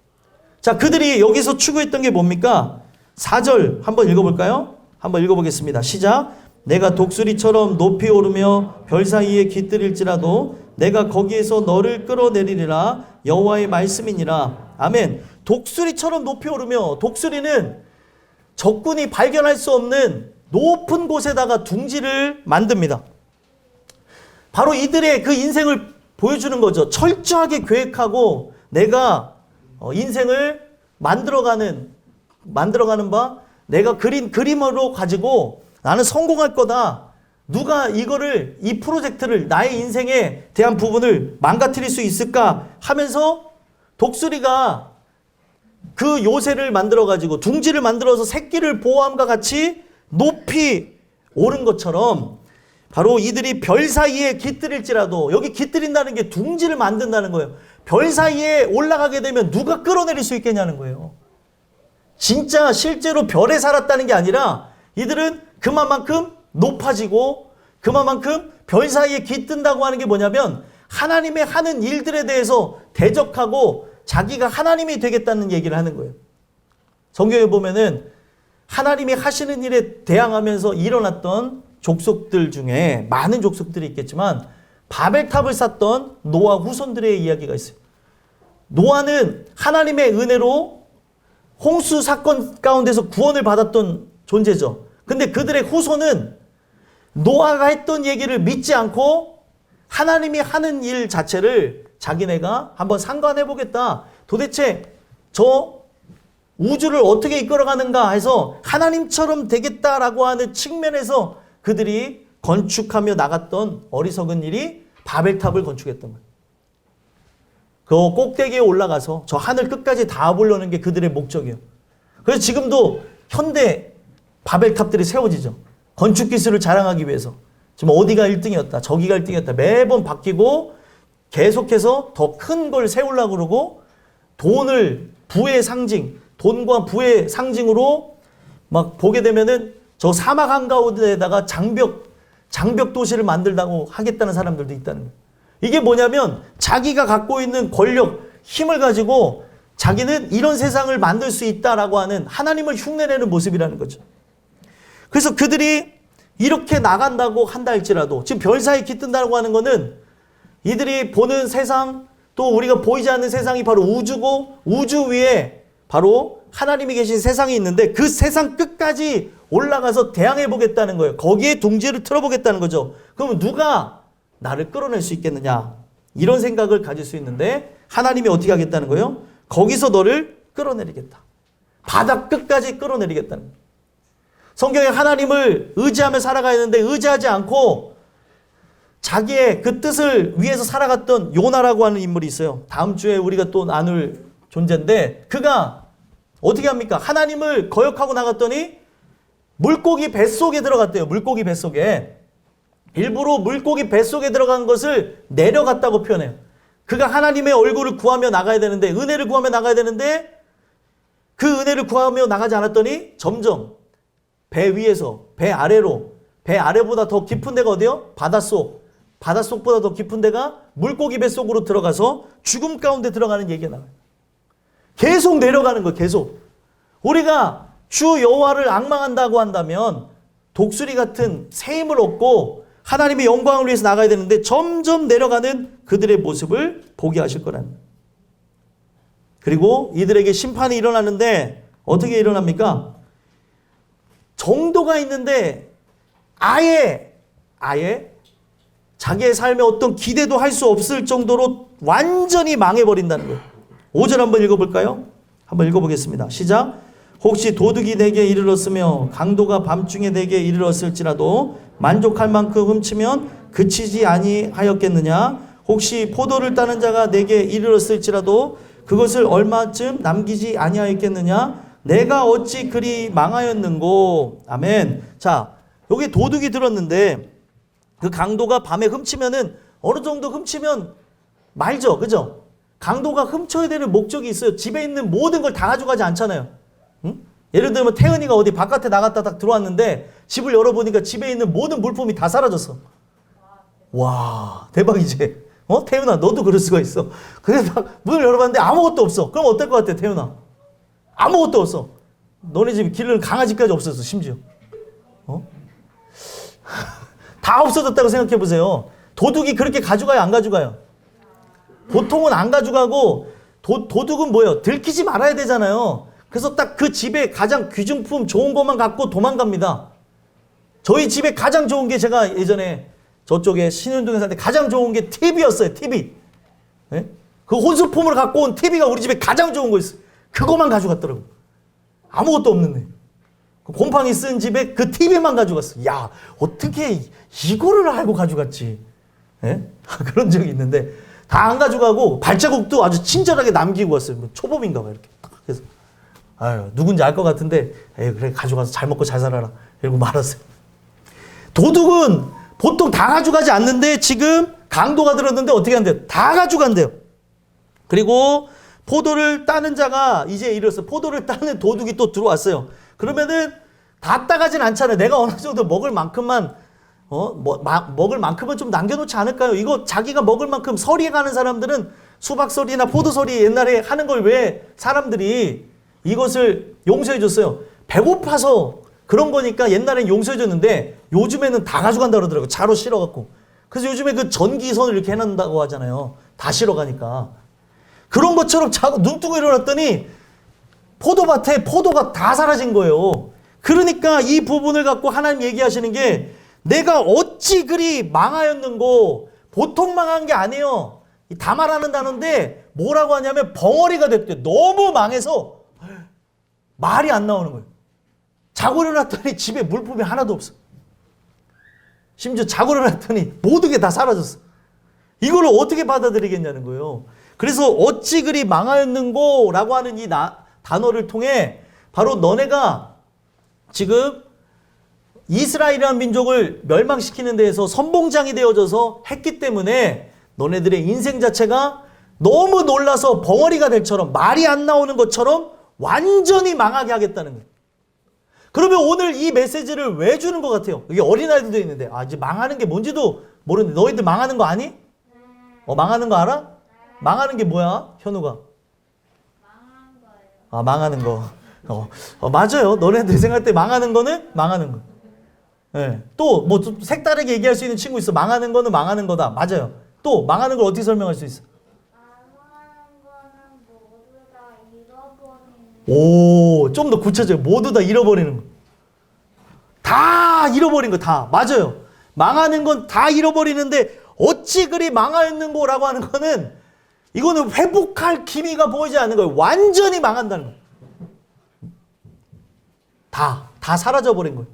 자, 그들이 여기서 추구했던 게 뭡니까? 4절 한번 읽어볼까요? 한번 읽어보겠습니다. 시작. 내가 독수리처럼 높이 오르며 별 사이에 깃들일지라도 내가 거기에서 너를 끌어내리리라. 여호와의 말씀이니라. 아멘. 독수리처럼 높이 오르며, 독수리는 적군이 발견할 수 없는 높은 곳에다가 둥지를 만듭니다. 바로 이들의 그 인생을 보여주는 거죠. 철저하게 계획하고 내가 인생을 만들어가는 바, 내가 그린 그림으로 가지고 나는 성공할 거다. 누가 이 프로젝트를, 나의 인생에 대한 부분을 망가뜨릴 수 있을까 하면서 독수리가 그 요새를 만들어가지고 둥지를 만들어서 새끼를 보호함과 같이 높이 오른 것처럼 바로 이들이 별 사이에 깃들일지라도, 여기 깃들인다는 게 둥지를 만든다는 거예요. 별 사이에 올라가게 되면 누가 끌어내릴 수 있겠냐는 거예요. 진짜 실제로 별에 살았다는 게 아니라 이들은 그만큼 높아지고 그만큼 별 사이에 깃든다고 하는 게 뭐냐면 하나님의 하는 일들에 대해서 대적하고 자기가 하나님이 되겠다는 얘기를 하는 거예요. 성경에 보면은 하나님이 하시는 일에 대항하면서 일어났던 족속들 중에 많은 족속들이 있겠지만 바벨탑을 쌓던 노아 후손들의 이야기가 있어요. 노아는 하나님의 은혜로 홍수 사건 가운데서 구원을 받았던 존재죠. 근데 그들의 후손은 노아가 했던 얘기를 믿지 않고 하나님이 하는 일 자체를 자기네가 한번 상관해 보겠다. 도대체 저 우주를 어떻게 이끌어가는가 해서 하나님처럼 되겠다라고 하는 측면에서 그들이 건축하며 나갔던 어리석은 일이 바벨탑을 건축했던 거예요. 그 꼭대기에 올라가서 저 하늘 끝까지 닿아보려는 게 그들의 목적이에요. 그래서 지금도 현대 바벨탑들이 세워지죠. 건축 기술을 자랑하기 위해서. 지금 어디가 1등이었다, 저기가 1등이었다. 매번 바뀌고 계속해서 더 큰 걸 세우려고 그러고 부의 상징, 돈과 부의 상징으로 막 보게 되면은 저 사막 한가운데에다가 장벽 도시를 만들다고 하겠다는 사람들도 있다는 거예요. 이게 뭐냐면 자기가 갖고 있는 권력, 힘을 가지고 자기는 이런 세상을 만들 수 있다라고 하는 하나님을 흉내내는 모습이라는 거죠. 그래서 그들이 이렇게 나간다고 한다 할지라도 지금 별 사이에 깃든다고 하는 거는 이들이 보는 세상, 또 우리가 보이지 않는 세상이 바로 우주고 우주 위에 바로 하나님이 계신 세상이 있는데 그 세상 끝까지 올라가서 대항해 보겠다는 거예요. 거기에 둥지를 틀어보겠다는 거죠. 그러면 누가 나를 끌어낼 수 있겠느냐, 이런 생각을 가질 수 있는데 하나님이 어떻게 하겠다는 거예요? 거기서 너를 끌어내리겠다. 바닥 끝까지 끌어내리겠다는 거예요. 성경에 하나님을 의지하며 살아가야 하는데 의지하지 않고 자기의 그 뜻을 위해서 살아갔던 요나라고 하는 인물이 있어요. 다음 주에 우리가 또 나눌 존재인데 그가 어떻게 합니까? 하나님을 거역하고 나갔더니 물고기 뱃속에 들어갔대요. 물고기 뱃속에. 일부러 물고기 뱃속에 들어간 것을 내려갔다고 표현해요. 그가 하나님의 얼굴을 구하며 나가야 되는데, 은혜를 구하며 나가야 되는데 그 은혜를 구하며 나가지 않았더니 점점 배 위에서 배 아래로, 배 아래보다 더 깊은 데가 어디요? 바닷속보다 더 깊은 데가 물고기 뱃속으로 들어가서 죽음 가운데 들어가는 얘기가 나와요. 계속 내려가는 거예요. 계속. 우리가 주 여호와를 앙망한다고 한다면 독수리 같은 새 힘을 얻고 하나님의 영광을 위해서 나가야 되는데 점점 내려가는 그들의 모습을 보게 하실 거라는 거예요. 그리고 이들에게 심판이 일어나는데 어떻게 일어납니까? 정도가 있는데 아예 자기의 삶에 어떤 기대도 할 수 없을 정도로 완전히 망해버린다는 거예요. 5절 한번 읽어볼까요? 한번 읽어보겠습니다. 시작. 혹시 도둑이 내게 이르렀으며 강도가 밤중에 내게 이르렀을지라도 만족할 만큼 훔치면 그치지 아니하였겠느냐? 혹시 포도를 따는 자가 내게 이르렀을지라도 그것을 얼마쯤 남기지 아니하였겠느냐? 내가 어찌 그리 망하였는고. 아멘. 자, 여기 도둑이 들었는데 그 강도가 밤에 훔치면은 어느 정도 훔치면 말죠. 그죠? 강도가 훔쳐야 되는 목적이 있어요. 집에 있는 모든 걸 다 가져가지 않잖아요. 응? 예를 들면 태은이가 어디 바깥에 나갔다 딱 들어왔는데 집을 열어보니까 집에 있는 모든 물품이 다 사라졌어. 와, 대박이지. 태윤아, 너도 그럴 수가 있어. 그래서 딱 문을 열어봤는데 아무것도 없어. 그럼 어떨 것 같아, 태윤아? 아무것도 없어. 너네 집 기르는 강아지까지 없었어, 심지어. 다 없어졌다고 생각해 보세요. 도둑이 그렇게 가져가요, 안 가져가요? 보통은 안 가져가고, 도둑은 뭐예요? 들키지 말아야 되잖아요. 그래서 딱 그 집에 가장 귀중품 좋은 것만 갖고 도망갑니다. 저희 집에 가장 좋은 게 제가 예전에 저쪽에 신윤동에 살 때 가장 좋은 게 TV였어요. TV. 네? 그 혼수품을 갖고 온 TV가 우리 집에 가장 좋은 거 있어요. 그거만 가져갔더라고. 아무것도 없는데. 그 곰팡이 쓴 집에 그 TV만 가져갔어. 야, 어떻게 이거를 알고 가져갔지? 네? 그런 적이 있는데 다 안 가져가고 발자국도 아주 친절하게 남기고 왔어요. 뭐 초범인가 봐 이렇게. 그래서 아유, 누군지 알 것 같은데 에이, 그래 가져가서 잘 먹고 잘 살아라. 이러고 말았어요. 도둑은 보통 다 가져가지 않는데 지금 강도가 들었는데 어떻게 한대요? 다 가져간대요. 그리고 포도를 따는 자가 이제 이랬어. 포도를 따는 도둑이 또 들어왔어요. 그러면은 다 따가진 않잖아요. 내가 어느 정도 먹을 만큼만 먹을 만큼은 좀 남겨놓지 않을까요? 이거 자기가 먹을 만큼 서리에 가는 사람들은 수박서리나 포도서리 옛날에 하는 걸 왜 사람들이 이것을 용서해 줬어요? 배고파서 그런 거니까 옛날엔 용서해 줬는데 요즘에는 다 가져간다 그러더라고요. 차로 실어갖고. 그래서 요즘에 그 전기선을 이렇게 해놓는다고 하잖아요. 다 실어가니까. 그런 것처럼 자꾸 눈 뜨고 일어났더니 포도밭에 포도가 다 사라진 거예요. 그러니까 이 부분을 갖고 하나님 얘기하시는 게 내가 어찌 그리 망하였는고, 보통 망한 게 아니에요. 다 말하는 단어인데 뭐라고 하냐면 벙어리가 됐대. 너무 망해서 말이 안 나오는 거예요. 자고 일어났더니 집에 물품이 하나도 없어. 심지어 자고 일어났더니 모든 게 다 사라졌어. 이걸 어떻게 받아들이겠냐는 거예요. 그래서 어찌 그리 망하였는고 라고 하는 이 단어를 통해 바로 너네가 지금 이스라엘이라는 민족을 멸망시키는 데에서 선봉장이 되어져서 했기 때문에 너네들의 인생 자체가 너무 놀라서 벙어리가 될 처럼 말이 안 나오는 것처럼 완전히 망하게 하겠다는 거예요. 그러면 오늘 이 메시지를 왜 주는 것 같아요? 여기 어린아이들도 있는데 이제 망하는 게 뭔지도 모르는데 너희들 망하는 거 아니? 망하는 거 알아? 망하는 게 뭐야? 현우가. 망하는 거. 맞아요. 너네들 생각할 때 망하는 거는 망하는 거. 네. 또 뭐 좀 색다르게 얘기할 수 있는 친구 있어. 망하는 거는 망하는 거다. 맞아요. 또 망하는 걸 어떻게 설명할 수 있어? 망하는 거는 모두 다 잃어버리는. 오, 좀 더 구체적으로 모두 다 잃어버리는 거. 다 잃어버린 거 다. 맞아요. 망하는 건 다 잃어버리는데 어찌 그리 망하였는고라고 하는 거는 이거는 회복할 기미가 보이지 않는 거예요. 완전히 망한다는 거예요. 다 사라져버린 거예요.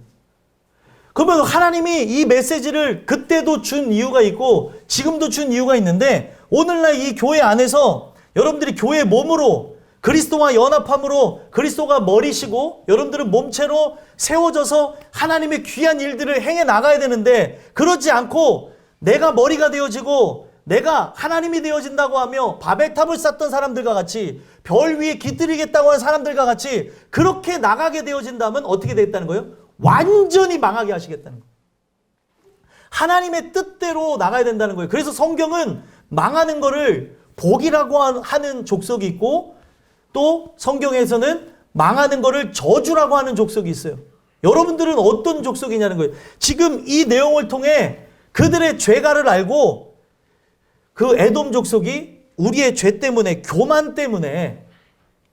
그러면 하나님이 이 메시지를 그때도 준 이유가 있고 지금도 준 이유가 있는데 오늘날 이 교회 안에서 여러분들이 교회 몸으로 그리스도와 연합함으로 그리스도가 머리시고 여러분들은 몸체로 세워져서 하나님의 귀한 일들을 행해 나가야 되는데 그러지 않고 내가 머리가 되어지고 내가 하나님이 되어진다고 하며 바벨탑을 쌓던 사람들과 같이 별 위에 깃들이겠다고 하는 사람들과 같이 그렇게 나가게 되어진다면 어떻게 되겠다는 거예요? 완전히 망하게 하시겠다는 거예요. 하나님의 뜻대로 나가야 된다는 거예요. 그래서 성경은 망하는 거를 복이라고 하는 족속이 있고 또 성경에서는 망하는 거를 저주라고 하는 족속이 있어요. 여러분들은 어떤 족속이냐는 거예요. 지금 이 내용을 통해 그들의 죄가를 알고 그 에돔 족속이 우리의 죄 때문에 교만 때문에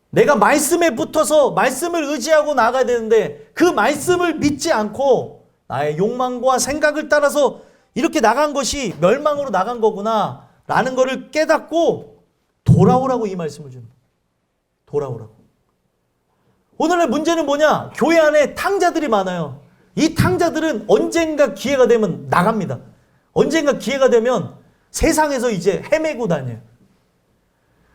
내가 말씀에 붙어서 말씀을 의지하고 나가야 되는데 그 말씀을 믿지 않고 나의 욕망과 생각을 따라서 이렇게 나간 것이 멸망으로 나간 거구나 라는 거를 깨닫고 돌아오라고 이 말씀을 주는 거예요. 돌아오라고. 오늘날 문제는 뭐냐? 교회 안에 탕자들이 많아요. 이 탕자들은 언젠가 기회가 되면 나갑니다. 언젠가 기회가 되면 세상에서 이제 헤매고 다녀요.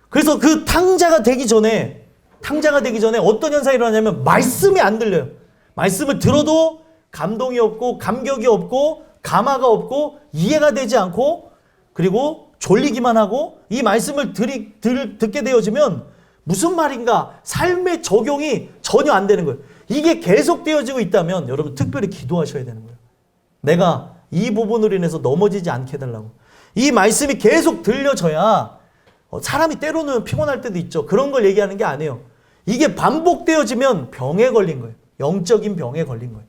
그래서 그 탕자가 되기 전에 어떤 현상이 일어나냐면 말씀이 안 들려요. 말씀을 들어도 감동이 없고 감격이 없고 감화가 없고 이해가 되지 않고 그리고 졸리기만 하고 이 말씀을 듣게 되어지면 무슨 말인가 삶의 적용이 전혀 안 되는 거예요. 이게 계속 되어지고 있다면 여러분 특별히 기도하셔야 되는 거예요. 내가 이 부분으로 인해서 넘어지지 않게 해달라고. 이 말씀이 계속 들려져야 사람이 때로는 피곤할 때도 있죠. 그런 걸 얘기하는 게 아니에요. 이게 반복되어지면 병에 걸린 거예요. 영적인 병에 걸린 거예요.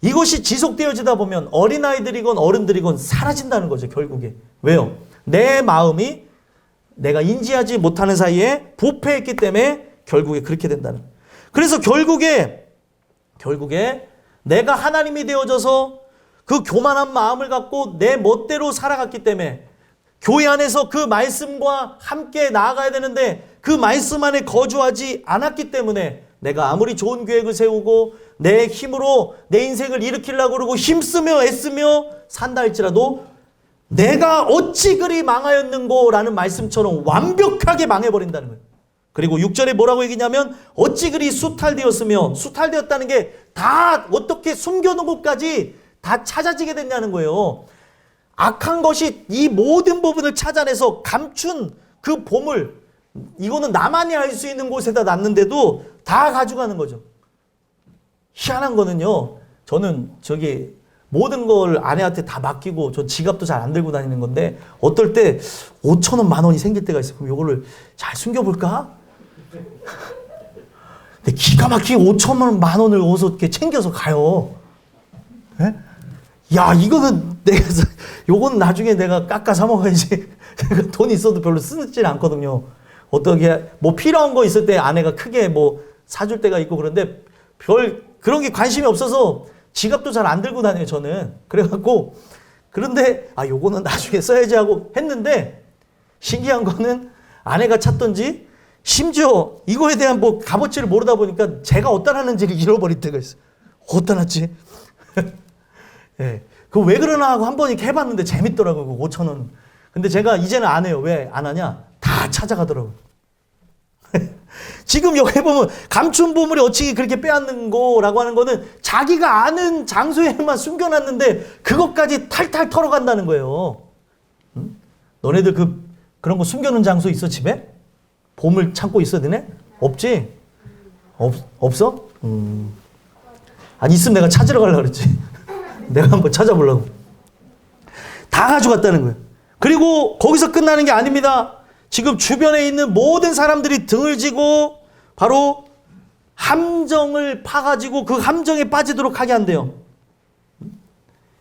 이것이 지속되어지다 보면 어린아이들이건 어른들이건 사라진다는 거죠, 결국에. 왜요? 내 마음이 내가 인지하지 못하는 사이에 부패했기 때문에 결국에 그렇게 된다는 거예요. 그래서 결국에 내가 하나님이 되어져서 그 교만한 마음을 갖고 내 멋대로 살아갔기 때문에 교회 안에서 그 말씀과 함께 나아가야 되는데 그 말씀 안에 거주하지 않았기 때문에 내가 아무리 좋은 계획을 세우고 내 힘으로 내 인생을 일으키려고 그러고 힘쓰며 애쓰며 산다 할지라도 내가 어찌 그리 망하였는고 라는 말씀처럼 완벽하게 망해버린다는 거예요. 그리고 6절에 뭐라고 얘기냐면 어찌 그리 수탈되었으며, 수탈되었다는 게 다 어떻게 숨겨놓은 것까지 다 찾아지게 됐냐는 거예요. 악한 것이 이 모든 부분을 찾아내서 감춘 그 보물, 이거는 나만이 알 수 있는 곳에다 놨는데도 다 가져가는 거죠. 희한한 거는요, 저는 모든 걸 아내한테 다 맡기고 저 지갑도 잘 안 들고 다니는 건데 어떨 때 5,000원, 10,000원이 생길 때가 있어요. 그럼 이거를 잘 숨겨볼까? 근데 기가 막히게 5,000원, 10,000원을 어디서 이렇게 챙겨서 가요. 예? 야, 이거는 요건 나중에 내가 깎아 사 먹어야지. 돈 있어도 별로 쓰질 않거든요. 어떻게 뭐 필요한 거 있을 때 아내가 크게 뭐 사줄 때가 있고 그런데 그런 게 관심이 없어서 지갑도 잘 안 들고 다녀요, 저는. 그래갖고 그런데 요거는 나중에 써야지 하고 했는데 신기한 거는 아내가 찾던지 심지어 이거에 대한 뭐 값어치를 모르다 보니까 제가 어디다 놨는지를 잃어버릴 때가 있어요. 어디다 놨지? 예. 그거 왜 그러나 하고 한번 이렇게 해봤는데 재밌더라고요. 5,000원. 근데 제가 이제는 안 해요. 왜 안 하냐? 다 찾아가더라고요. 지금 여기 보면 감춘 보물이 어찌 그렇게 빼앗는 거라고 하는 거는 자기가 아는 장소에만 숨겨놨는데 그것까지 탈탈 털어간다는 거예요. 응? 너네들 그런 거 숨겨놓은 장소 있어, 집에? 보물 창고 있어, 너네? 없지? 없어? 아니, 있으면 내가 찾으러 가려고 그랬지. 내가 한번 찾아보려고. 다 가져갔다는 거예요. 그리고 거기서 끝나는 게 아닙니다. 지금 주변에 있는 모든 사람들이 등을 지고 바로 함정을 파가지고 그 함정에 빠지도록 하게 한대요.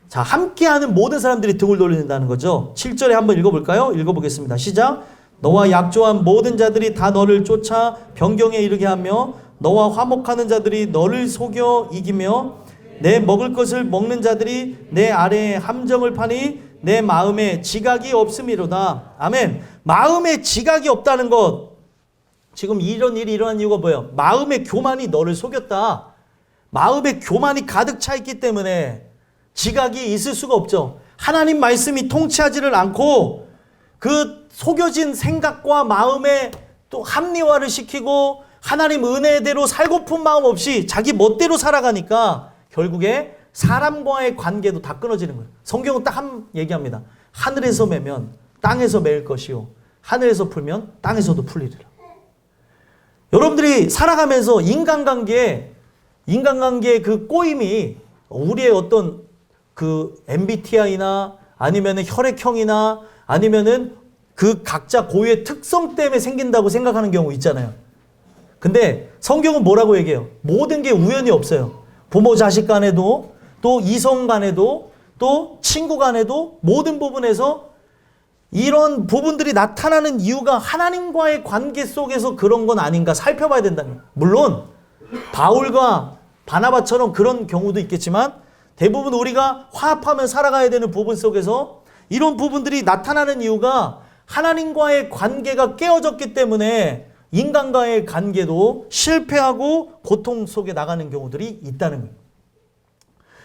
자, 함께하는 모든 사람들이 등을 돌린다는 거죠. 7절에 한번 읽어볼까요? 읽어보겠습니다. 시작. 너와 약조한 모든 자들이 다 너를 쫓아 변경에 이르게 하며 너와 화목하는 자들이 너를 속여 이기며 내 먹을 것을 먹는 자들이 내 아래에 함정을 파니 내 마음에 지각이 없음이로다. 아멘. 마음에 지각이 없다는 것. 지금 이런 일이 일어난 이유가 뭐예요? 마음의 교만이 너를 속였다. 마음의 교만이 가득 차 있기 때문에 지각이 있을 수가 없죠. 하나님 말씀이 통치하지를 않고 그 속여진 생각과 마음에 또 합리화를 시키고 하나님 은혜대로 살고픈 마음 없이 자기 멋대로 살아가니까 결국에 사람과의 관계도 다 끊어지는 거예요. 성경은 딱 한 얘기합니다. 하늘에서 매면 땅에서 매일 것이요 하늘에서 풀면 땅에서도 풀리리라. 여러분들이 살아가면서 인간관계의 그 꼬임이 우리의 어떤 그 MBTI나 아니면은 혈액형이나 아니면은 그 각자 고유의 특성 때문에 생긴다고 생각하는 경우 있잖아요. 근데 성경은 뭐라고 얘기해요? 모든 게 우연이 없어요. 부모 자식 간에도 또 이성 간에도 또 친구 간에도 모든 부분에서 이런 부분들이 나타나는 이유가 하나님과의 관계 속에서 그런 건 아닌가 살펴봐야 된다는 거예요. 물론 바울과 바나바처럼 그런 경우도 있겠지만 대부분 우리가 화합하며 살아가야 되는 부분 속에서 이런 부분들이 나타나는 이유가 하나님과의 관계가 깨어졌기 때문에 인간과의 관계도 실패하고 고통 속에 나가는 경우들이 있다는 거예요.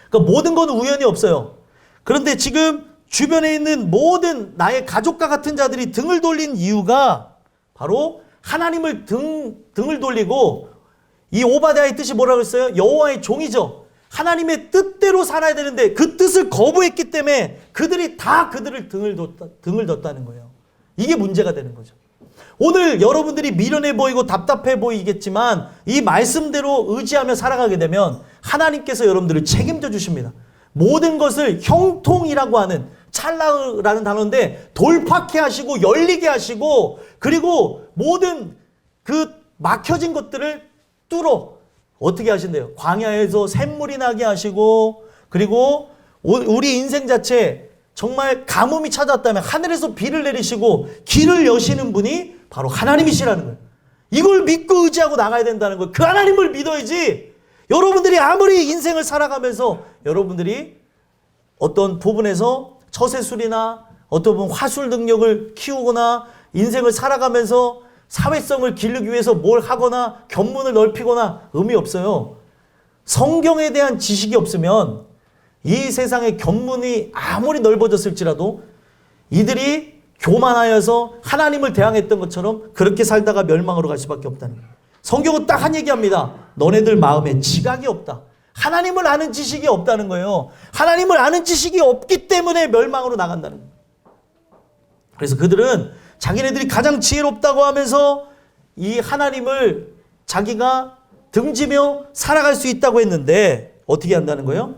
그러니까 모든 건 우연이 없어요. 그런데 지금 주변에 있는 모든 나의 가족과 같은 자들이 등을 돌린 이유가 바로 하나님을 등을 돌리고 이 오바댜의 뜻이 뭐라고 했어요? 여호와의 종이죠. 하나님의 뜻대로 살아야 되는데 그 뜻을 거부했기 때문에 그들이 다 그들을 등을 뒀다는 거예요. 이게 문제가 되는 거죠. 오늘 여러분들이 미련해 보이고 답답해 보이겠지만 이 말씀대로 의지하며 살아가게 되면 하나님께서 여러분들을 책임져 주십니다. 모든 것을 형통이라고 하는 찰나라는 단어인데 돌파케 하시고 열리게 하시고 그리고 모든 그 막혀진 것들을 뚫어 어떻게 하신대요? 광야에서 샘물이 나게 하시고 그리고 우리 인생 자체 정말 가뭄이 찾아왔다면 하늘에서 비를 내리시고 길을 여시는 분이 바로 하나님이시라는 거예요. 이걸 믿고 의지하고 나가야 된다는 거예요. 그 하나님을 믿어야지 여러분들이 아무리 인생을 살아가면서 여러분들이 어떤 부분에서 처세술이나 어떤 부분 화술 능력을 키우거나 인생을 살아가면서 사회성을 기르기 위해서 뭘 하거나 견문을 넓히거나 의미 없어요. 성경에 대한 지식이 없으면 이 세상의 견문이 아무리 넓어졌을지라도 이들이 교만하여서 하나님을 대항했던 것처럼 그렇게 살다가 멸망으로 갈 수밖에 없다는 거예요. 성경은 딱 한 얘기합니다. 너네들 마음에 지각이 없다. 하나님을 아는 지식이 없다는 거예요. 하나님을 아는 지식이 없기 때문에 멸망으로 나간다는 거예요. 그래서 그들은 자기네들이 가장 지혜롭다고 하면서 이 하나님을 자기가 등지며 살아갈 수 있다고 했는데 어떻게 한다는 거예요?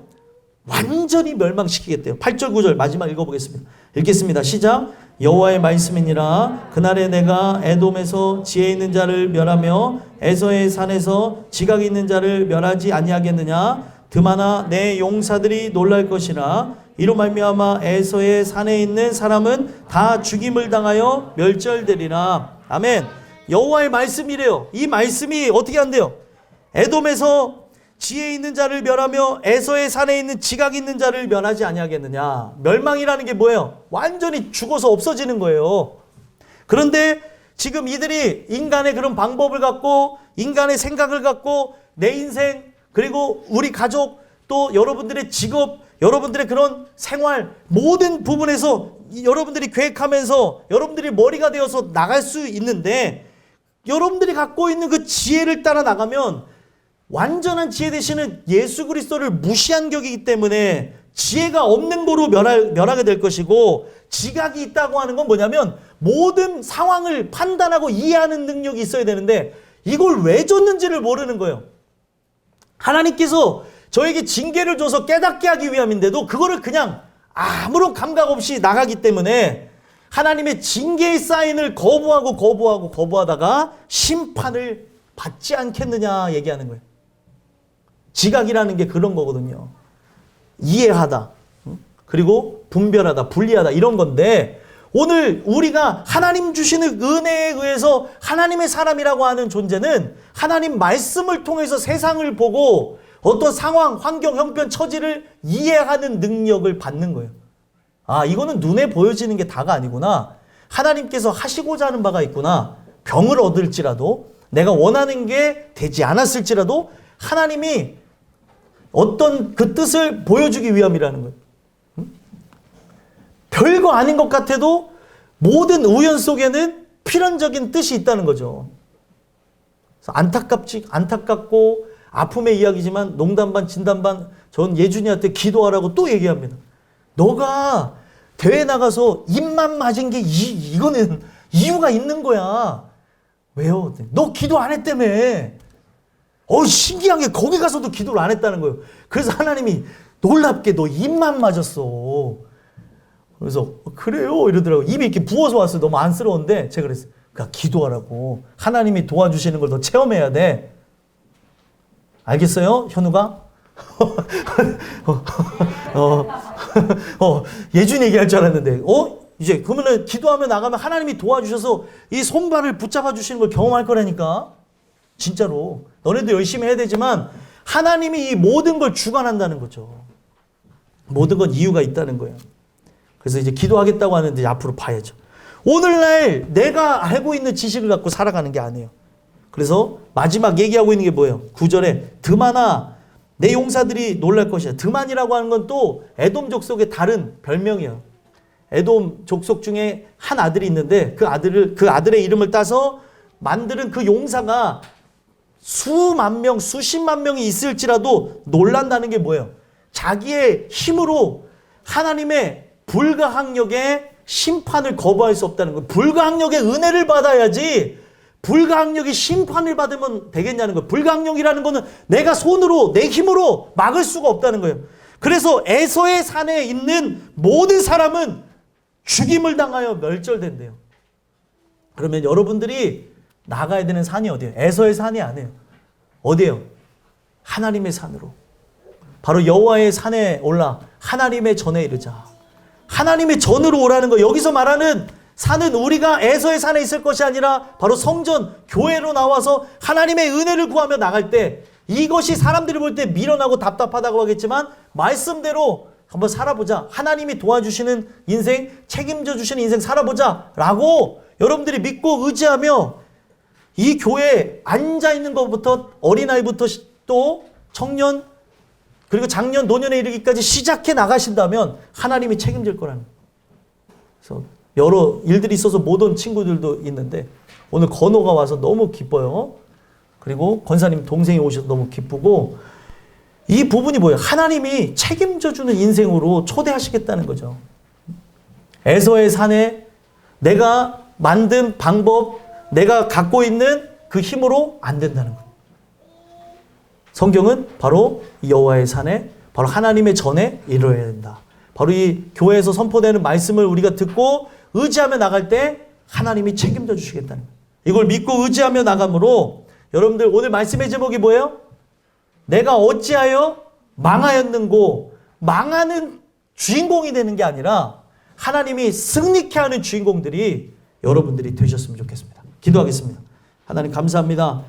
완전히 멸망시키겠대요. 8절 9절 마지막 읽어보겠습니다. 읽겠습니다. 시작. 여호와의 말씀이니라. 그날에 내가 에돔에서 지혜 있는 자를 멸하며 에서의 산에서 지각 있는 자를 멸하지 아니하겠느냐. 드마나 내 용사들이 놀랄 것이라. 이로 말미암아 에서의 산에 있는 사람은 다 죽임을 당하여 멸절되리라. 아멘. 여호와의 말씀이래요. 이 말씀이 어떻게 한대요? 에돔에서 지혜 있는 자를 멸하며 에서의 산에 있는 지각 있는 자를 멸하지 아니하겠느냐. 멸망이라는 게 뭐예요? 완전히 죽어서 없어지는 거예요. 그런데 지금 이들이 인간의 그런 방법을 갖고 인간의 생각을 갖고 내 인생 그리고 우리 가족 또 여러분들의 직업 여러분들의 그런 생활 모든 부분에서 여러분들이 계획하면서 여러분들이 머리가 되어서 나갈 수 있는데 여러분들이 갖고 있는 그 지혜를 따라 나가면 완전한 지혜 되시는 예수 그리스도를 무시한 격이기 때문에 지혜가 없는 거로 멸하게 될 것이고 지각이 있다고 하는 건 뭐냐면 모든 상황을 판단하고 이해하는 능력이 있어야 되는데 이걸 왜 줬는지를 모르는 거예요. 하나님께서 저에게 징계를 줘서 깨닫게 하기 위함인데도 그거를 그냥 아무런 감각 없이 나가기 때문에 하나님의 징계의 사인을 거부하다가 심판을 받지 않겠느냐 얘기하는 거예요. 지각이라는 게 그런 거거든요. 이해하다, 그리고 분별하다, 분리하다 이런 건데 오늘 우리가 하나님 주시는 은혜에 의해서 하나님의 사람이라고 하는 존재는 하나님 말씀을 통해서 세상을 보고 어떤 상황, 환경, 형편, 처지를 이해하는 능력을 받는 거예요. 아, 이거는 눈에 보여지는 게 다가 아니구나. 하나님께서 하시고자 하는 바가 있구나. 병을 얻을지라도 내가 원하는 게 되지 않았을지라도 하나님이 어떤 그 뜻을 보여주기 위함이라는 거예요. 별거 아닌 것 같아도 모든 우연 속에는 필연적인 뜻이 있다는 거죠. 그래서 안타깝고 아픔의 이야기지만 농담 반 진담 반 전 예준이한테 기도하라고 또 얘기합니다. 너가 대회 나가서 입만 맞은 게 이거는 이유가 있는 거야. 왜요? 너 기도 안 했다며. 신기한 게 거기 가서도 기도를 안 했다는 거예요. 그래서 하나님이 놀랍게 너 입만 맞았어. 그래서 그래요? 이러더라고요. 입이 이렇게 부어서 왔어요. 너무 안쓰러운데 제가 그랬어요. 그러니까 기도하라고. 하나님이 도와주시는 걸 더 체험해야 돼. 알겠어요? 현우가? 예준이 얘기할 줄 알았는데 이제 그러면은 기도하며 나가면 하나님이 도와주셔서 이 손발을 붙잡아 주시는 걸 경험할 거라니까. 진짜로. 너네도 열심히 해야 되지만 하나님이 이 모든 걸 주관한다는 거죠. 모든 건 이유가 있다는 거예요. 그래서 이제 기도하겠다고 하는데 앞으로 봐야죠. 오늘날 내가 알고 있는 지식을 갖고 살아가는 게 아니에요. 그래서 마지막 얘기하고 있는 게 뭐예요? 9절에 드마나 내 용사들이 놀랄 것이야. 드만이라고 하는 건 또 에돔 족속의 다른 별명이에요. 에돔 족속 중에 한 아들이 있는데 그 아들의 이름을 따서 만드는 그 용사가 수만 명, 수십만 명이 있을지라도 놀란다는 게 뭐예요? 자기의 힘으로 하나님의 불가항력의 심판을 거부할 수 없다는 거예요. 불가항력의 은혜를 받아야지 불가항력의 심판을 받으면 되겠냐는 거예요. 불가항력이라는 거는 내가 손으로 내 힘으로 막을 수가 없다는 거예요. 그래서 에서의 산에 있는 모든 사람은 죽임을 당하여 멸절된대요. 그러면 여러분들이 나가야 되는 산이 어디예요? 에서의 산이 아니에요. 어디예요? 하나님의 산으로. 바로 여호와의 산에 올라 하나님의 전에 이르자. 하나님의 전으로 오라는 거. 여기서 말하는 산은 우리가 에서의 산에 있을 것이 아니라 바로 성전, 교회로 나와서 하나님의 은혜를 구하며 나갈 때 이것이 사람들이 볼 때 미련하고 답답하다고 하겠지만 말씀대로 한번 살아보자. 하나님이 도와주시는 인생, 책임져 주시는 인생 살아보자 라고 여러분들이 믿고 의지하며 이 교회에 앉아있는 것부터 어린아이부터 또 청년 그리고 장년, 노년에 이르기까지 시작해 나가신다면 하나님이 책임질 거라는 거예요. 그래서 여러 일들이 있어서 못 온 친구들도 있는데 오늘 건호가 와서 너무 기뻐요. 그리고 권사님 동생이 오셔서 너무 기쁘고 이 부분이 뭐예요? 하나님이 책임져 주는 인생으로 초대하시겠다는 거죠. 에서의 산에 내가 만든 방법, 내가 갖고 있는 그 힘으로 안 된다는 거예요. 성경은 바로 여호와의 산에 바로 하나님의 전에 이루어야 된다. 바로 이 교회에서 선포되는 말씀을 우리가 듣고 의지하며 나갈 때 하나님이 책임져 주시겠다는 거예요. 이걸 믿고 의지하며 나감으로 여러분들 오늘 말씀의 제목이 뭐예요? 내가 어찌하여 망하였는고 망하는 주인공이 되는 게 아니라 하나님이 승리케 하는 주인공들이 여러분들이 되셨으면 좋겠습니다. 기도하겠습니다. 하나님 감사합니다.